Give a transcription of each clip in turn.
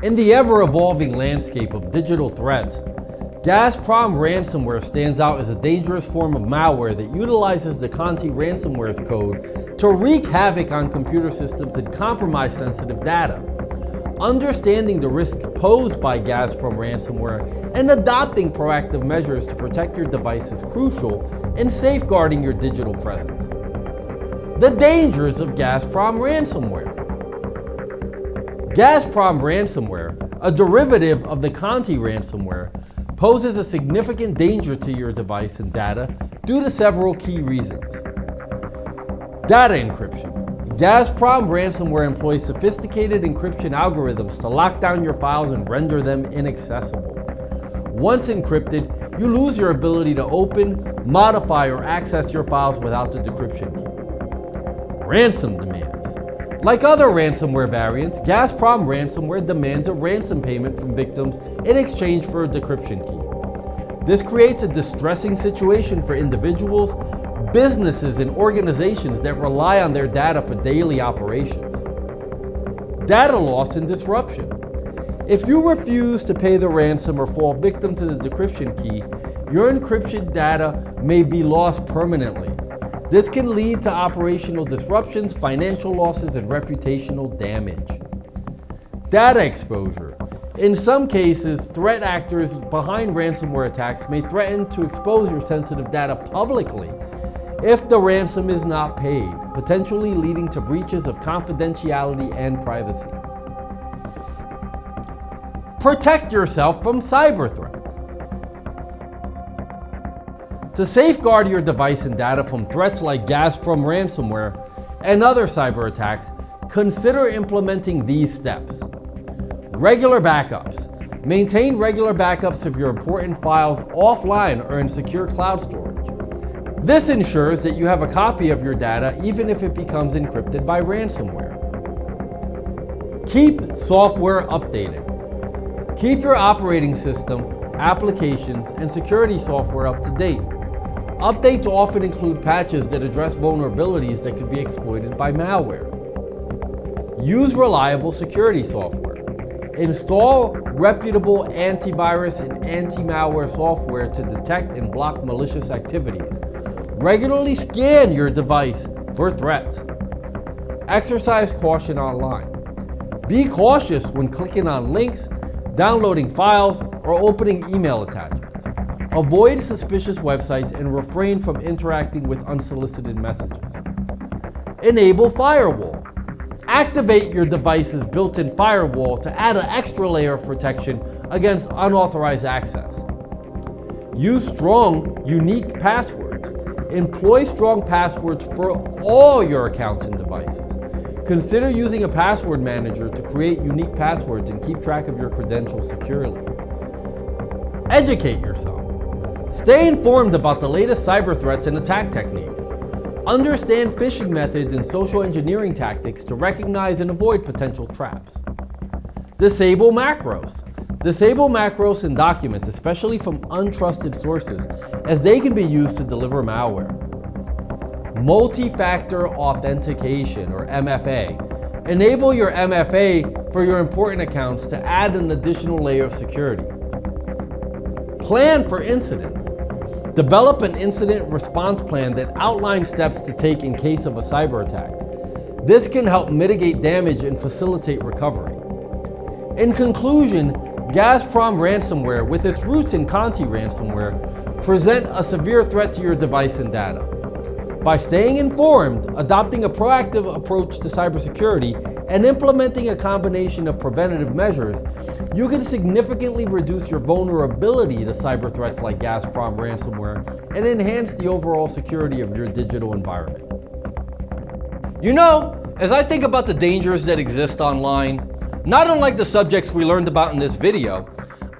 In the ever-evolving landscape of digital threats, GAZPROM Ransomware stands out as a dangerous form of malware that utilizes the CONTI Ransomware's code to wreak havoc on computer systems and compromise sensitive data. Understanding the risks posed by GAZPROM Ransomware and adopting proactive measures to protect your device is crucial in safeguarding your digital presence. The dangers of GAZPROM Ransomware. GAZPROM Ransomware, a derivative of the CONTI Ransomware, poses a significant danger to your device and data due to several key reasons. Data encryption. GAZPROM Ransomware employs sophisticated encryption algorithms to lock down your files and render them inaccessible. Once encrypted, you lose your ability to open, modify, or access your files without the decryption key. Ransom demands. Like other ransomware variants, GAZPROM Ransomware demands a ransom payment from victims in exchange for a decryption key. This creates a distressing situation for individuals, businesses, and organizations that rely on their data for daily operations. Data loss and disruption. If you refuse to pay the ransom or fall victim to the decryption key, your encryption data may be lost permanently. This can lead to operational disruptions, financial losses, and reputational damage. Data exposure. In some cases, threat actors behind ransomware attacks may threaten to expose your sensitive data publicly if the ransom is not paid, potentially leading to breaches of confidentiality and privacy. Protect yourself from cyber threats. To safeguard your device and data from threats like GAZPROM Ransomware and other cyber attacks, consider implementing these steps. Regular backups. Maintain regular backups of your important files offline or in secure cloud storage. This ensures that you have a copy of your data even if it becomes encrypted by ransomware. Keep software updated. Keep your operating system, applications, and security software up to date. Updates often include patches that address vulnerabilities that could be exploited by malware. Use reliable security software. Install reputable antivirus and anti-malware software to detect and block malicious activities. Regularly scan your device for threats. Exercise caution online. Be cautious when clicking on links, downloading files, or opening email attachments. Avoid suspicious websites and refrain from interacting with unsolicited messages. Enable firewall. Activate your device's built-in firewall to add an extra layer of protection against unauthorized access. Use strong, unique passwords. Employ strong passwords for all your accounts and devices. Consider using a password manager to create unique passwords and keep track of your credentials securely. Educate yourself. Stay informed about the latest cyber threats and attack techniques. Understand phishing methods and social engineering tactics to recognize and avoid potential traps. Disable macros. Disable macros in documents, especially from untrusted sources, as they can be used to deliver malware. Multi-factor authentication, or MFA. Enable your MFA for your important accounts to add an additional layer of security. Plan for incidents. Develop an incident response plan that outlines steps to take in case of a cyber attack. This can help mitigate damage and facilitate recovery. In conclusion, GAZPROM Ransomware, with its roots in CONTI Ransomware, present a severe threat to your device and data. By staying informed, adopting a proactive approach to cybersecurity, and implementing a combination of preventative measures, you can significantly reduce your vulnerability to cyber threats like GAZPROM Ransomware and enhance the overall security of your digital environment. You know, as I think about the dangers that exist online, not unlike the subjects we learned about in this video,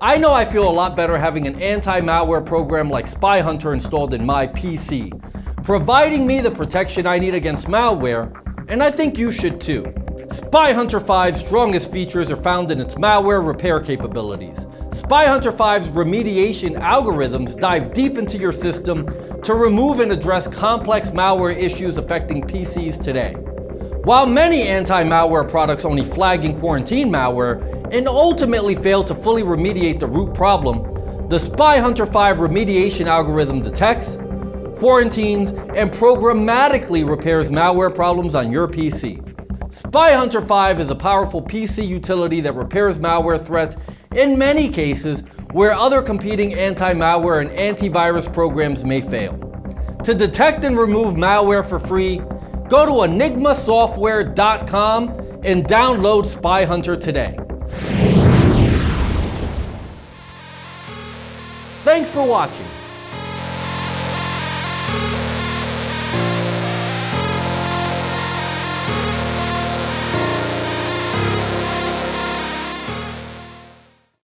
I know I feel a lot better having an anti-malware program like Spy Hunter installed in my PC, providing me the protection I need against malware, and I think you should too. Spy Hunter 5's strongest features are found in its malware repair capabilities. Spy Hunter 5's remediation algorithms dive deep into your system to remove and address complex malware issues affecting PCs today. While many anti-malware products only flag and quarantine malware, and ultimately fail to fully remediate the root problem, the SpyHunter 5 remediation algorithm detects, quarantines, and programmatically repairs malware problems on your PC. SpyHunter 5 is a powerful PC utility that repairs malware threats in many cases where other competing anti-malware and antivirus programs may fail. To detect and remove malware for free, go to enigmasoftware.com and download SpyHunter today. Thanks for watching.